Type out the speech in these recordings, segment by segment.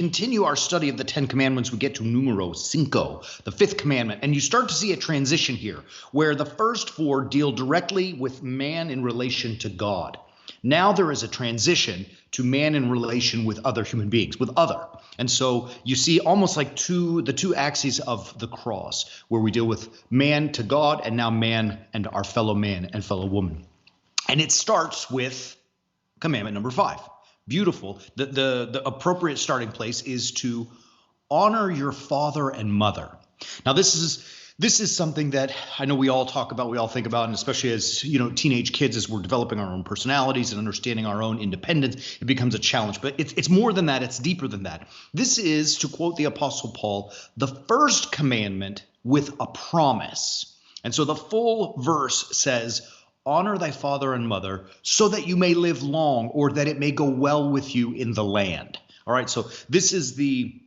continue our study of the Ten Commandments, we get to numero cinco, the fifth commandment. And you start to see a transition here where the first four deal directly with man in relation to God. Now there is a transition to man in relation with other human beings, with other. And so you see almost like the two axes of the cross, where we deal with man to God and now man and our fellow man and fellow woman. And it starts with commandment number 5. Beautiful. The appropriate starting place is to honor your father and mother. Now this is something that I know we all talk about, we all think about, and especially as teenage kids, as we're developing our own personalities and understanding our own independence, it becomes a challenge. But it's more than that. It's deeper than that. This is, to quote the Apostle Paul, the first commandment with a promise. And so the full verse says, honor thy father and mother so that you may live long, or that it may go well with you in the land. All right, so this is the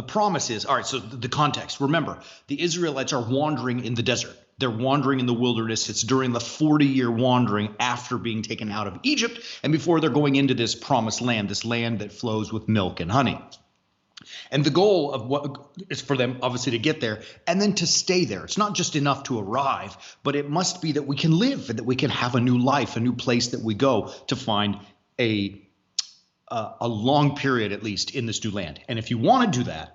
promise is, all right, so the context. Remember, the Israelites are wandering in the desert. They're wandering in the wilderness. It's during the 40-year wandering after being taken out of Egypt and before they're going into this promised land, this land that flows with milk and honey. And the goal of what is for them, obviously, to get there and then to stay there. It's not just enough to arrive, but it must be that we can live and that we can have a new life, a new place that we go to find a long period, at least, in this new land. And if you want to do that,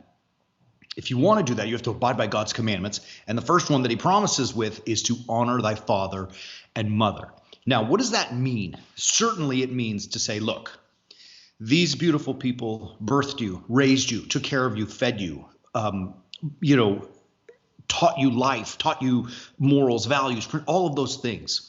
you have to abide by God's commandments. And the first one that he promises with is to honor thy father and mother. Now, what does that mean? Certainly it means to say, look, these beautiful people birthed you, raised you, took care of you, fed you, taught you life, taught you morals, values, all of those things.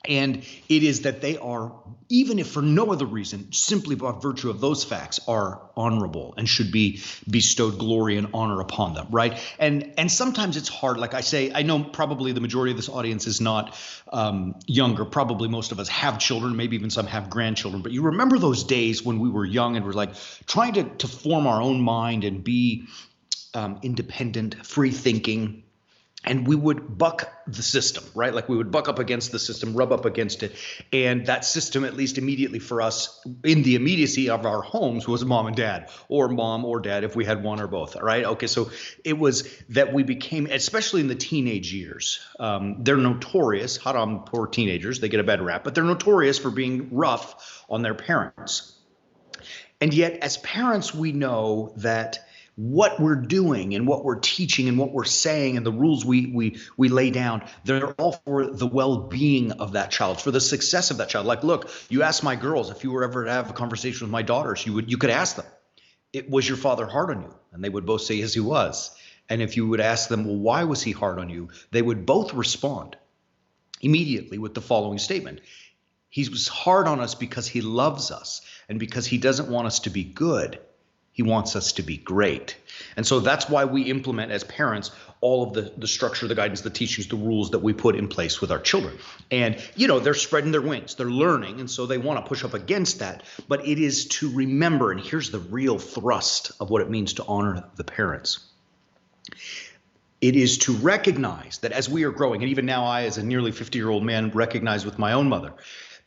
And it is that they are, even if for no other reason, simply by virtue of those facts, are honorable and should be bestowed glory and honor upon them, right? And sometimes it's hard. Like I say, I know probably the majority of this audience is not younger. Probably most of us have children, maybe even some have grandchildren. But you remember those days when we were young and were like trying to form our own mind and be independent, free thinking. And we would buck the system, right? Like we would buck up against the system, rub up against it. And that system, at least immediately for us, in the immediacy of our homes, was mom and dad, or mom or dad if we had one or both, right? Okay, so it was that we became, especially in the teenage years, they're notorious, hot on poor teenagers, they get a bad rap, but they're notorious for being rough on their parents. And yet, as parents, we know that what we're doing and what we're teaching and what we're saying and the rules we lay down, they're all for the well-being of that child, for the success of that child. Like, look, you ask my girls, if you were ever to have a conversation with my daughters, you could ask them, was your father hard on you? And they would both say, yes, he was. And if you would ask them, well, why was he hard on you? They would both respond immediately with the following statement. He was hard on us because he loves us and because he doesn't want us to be good. He wants us to be great. And so that's why we implement as parents all of the structure, the guidance, the teachings, the rules that we put in place with our children. And, they're spreading their wings. They're learning. And so they want to push up against that. But it is to remember, and here's the real thrust of what it means to honor the parents. It is to recognize that as we are growing, and even now I, as a nearly 50-year-old man, recognize with my own mother,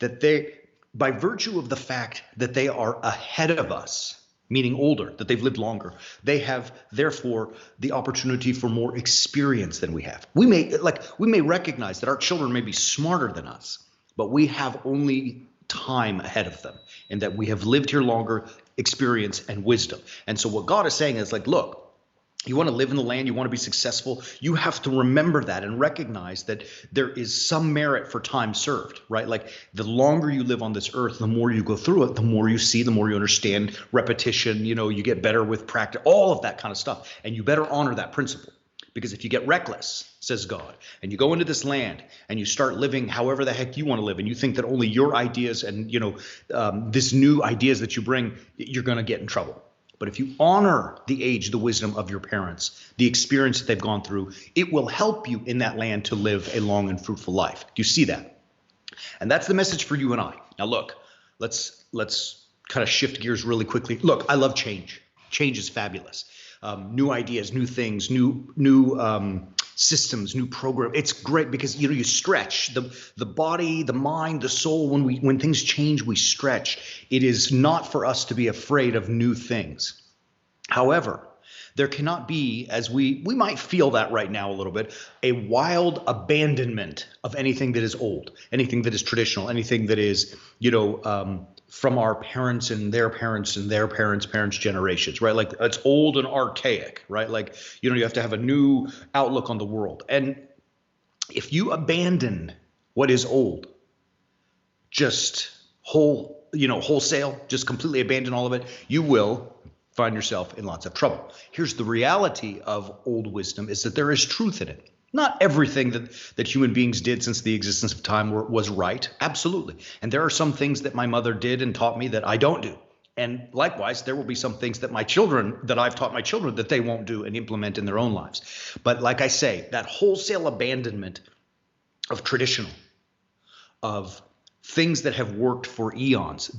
that they, by virtue of the fact that they are ahead of us, meaning older, that they've lived longer, they have therefore the opportunity for more experience than we have. We may recognize that our children may be smarter than us, but we have only time ahead of them, and that we have lived here longer, experience and wisdom. And so what God is saying is like, look, you want to live in the land, you want to be successful, you have to remember that and recognize that there is some merit for time served, right? Like the longer you live on this earth, the more you go through it, the more you see, the more you understand, repetition, you get better with practice, all of that kind of stuff. And you better honor that principle, because if you get reckless, says God, and you go into this land and you start living however the heck you want to live, and you think that only your ideas and, this new ideas that you bring, you're going to get in trouble. But if you honor the age, the wisdom of your parents, the experience that they've gone through, it will help you in that land to live a long and fruitful life. Do you see that? And that's the message for you and I. Now, look, let's kind of shift gears really quickly. Look, I love change. Change is fabulous. New ideas, new things, new systems, new program. It's great because you stretch the body, the mind, the soul. When things change, we stretch. It is not for us to be afraid of new things. However, there cannot be, as we might feel that right now a little bit, a wild abandonment of anything that is old, anything that is traditional, anything that is, from our parents and their parents and their parents' generations, right? Like it's old and archaic, right? Like, you have to have a new outlook on the world. And if you abandon what is old, just wholesale, just completely abandon all of it, you will find yourself in lots of trouble. Here's the reality of old wisdom is that there is truth in it. Not everything that human beings did since the existence of time was right. Absolutely. And there are some things that my mother did and taught me that I don't do. And likewise, there will be some things that I've taught my children that they won't do and implement in their own lives. But like I say, that wholesale abandonment of traditional, of things that have worked for eons,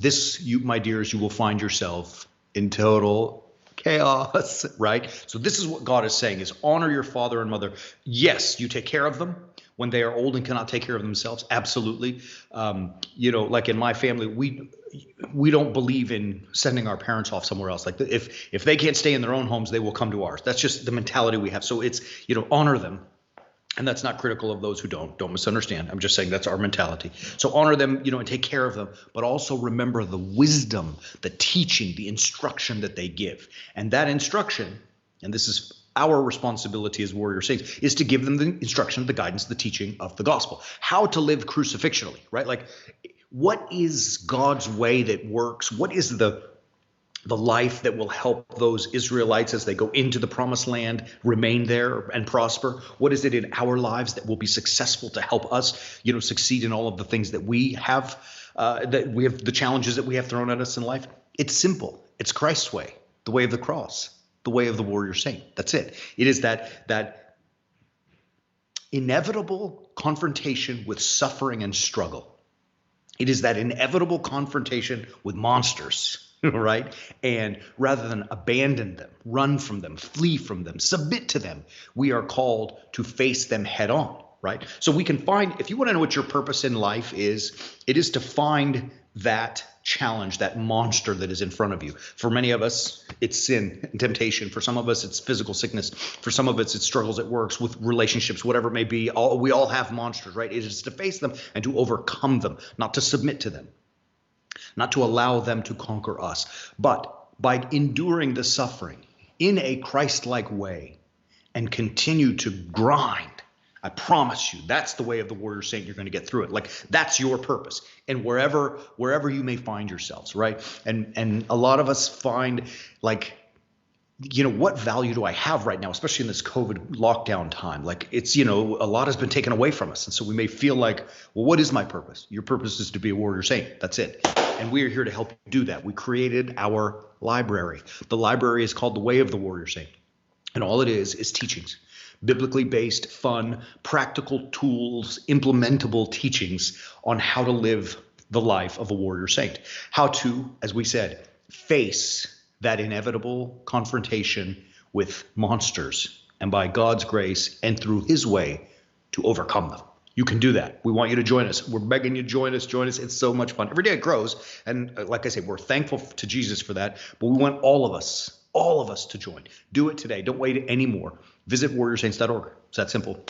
my dears, you will find yourself in total chaos, right? So this is what God is saying is honor your father and mother. Yes, you take care of them when they are old and cannot take care of themselves. Absolutely. Like in my family, we don't believe in sending our parents off somewhere else. Like if they can't stay in their own homes, they will come to ours. That's just the mentality we have. So it's, honor them. And that's not critical of those who don't misunderstand. I'm just saying that's our mentality. So honor them, and take care of them, but also remember the wisdom, the teaching, the instruction that they give. And that instruction, and this is our responsibility as warrior saints, is to give them the instruction, the guidance, the teaching of the gospel. How to live crucifixionally, right? Like, what is God's way that works? What is the life that will help those Israelites as they go into the promised land remain there and prosper? What is it in our lives that will be successful to help us, succeed in all of the things that we have, the challenges that we have thrown at us in life? It's simple. It's Christ's way, the way of the cross, the way of the warrior saint. That's it. It is that inevitable confrontation with suffering and struggle. It is that inevitable confrontation with monsters. Right? And rather than abandon them, run from them, flee from them, submit to them, we are called to face them head on, right? So we can find, if you want to know what your purpose in life is, it is to find that challenge, that monster that is in front of you. For many of us, it's sin and temptation. For some of us, it's physical sickness. For some of us, it's struggles at work, with relationships, whatever it may be. We all have monsters, right? It is to face them and to overcome them, not to submit to them. Not to allow them to conquer us, but by enduring the suffering in a Christ-like way and continue to grind. I promise you, that's the way of the warrior saint. You're going to get through it. Like, that's your purpose. And wherever you may find yourselves, right? And a lot of us find, like, what value do I have right now, especially in this COVID lockdown time? Like, it's, a lot has been taken away from us. And so we may feel like, well, what is my purpose? Your purpose is to be a warrior saint. That's it. And we are here to help you do that. We created our library. The library is called The Way of the Warrior Saint. And all it is teachings, biblically based, fun, practical tools, implementable teachings on how to live the life of a warrior saint. How to, as we said, face that inevitable confrontation with monsters, and by God's grace and through his way to overcome them. You can do that. We want you to join us. We're begging you to join us. It's so much fun. Every day it grows. And like I say, we're thankful to Jesus for that. But we want all of us to join. Do it today. Don't wait anymore. Visit warriorsaints.org. It's that simple.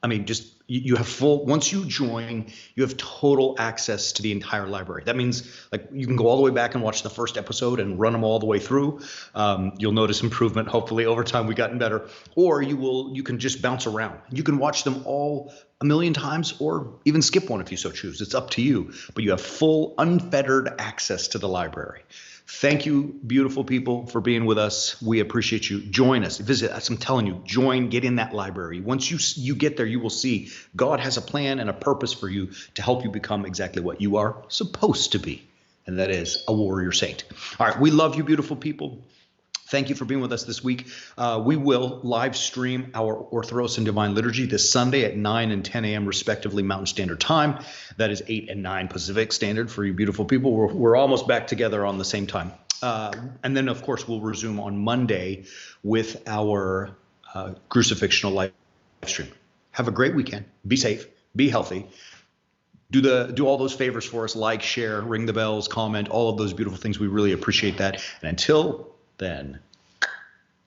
I mean, just you have once you join, you have total access to the entire library. That means, like, you can go all the way back and watch the first episode and run them all the way through. You'll notice improvement. Hopefully over time we've gotten better. Or you can just bounce around. You can watch them all a million times or even skip one if you so choose. It's up to you. But you have full, unfettered access to the library. Thank you, beautiful people, for being with us. We appreciate you. Join us. Visit us. I'm telling you, join, get in that library. Once you get there, you will see God has a plan and a purpose for you to help you become exactly what you are supposed to be, and that is a warrior saint. All right, we love you, beautiful people. Thank you for being with us this week. We will live stream our Orthros and Divine Liturgy this Sunday at 9 and 10 a.m. respectively Mountain Standard Time. That is 8 and 9 Pacific Standard for you beautiful people. We're almost back together on the same time. And then, of course, we'll resume on Monday with our Crucifixional life stream. Have a great weekend. Be safe. Be healthy. Do all those favors for us. Like, share, ring the bells, comment, all of those beautiful things. We really appreciate that. And until then,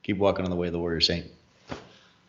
keep walking on the way of the warrior saint.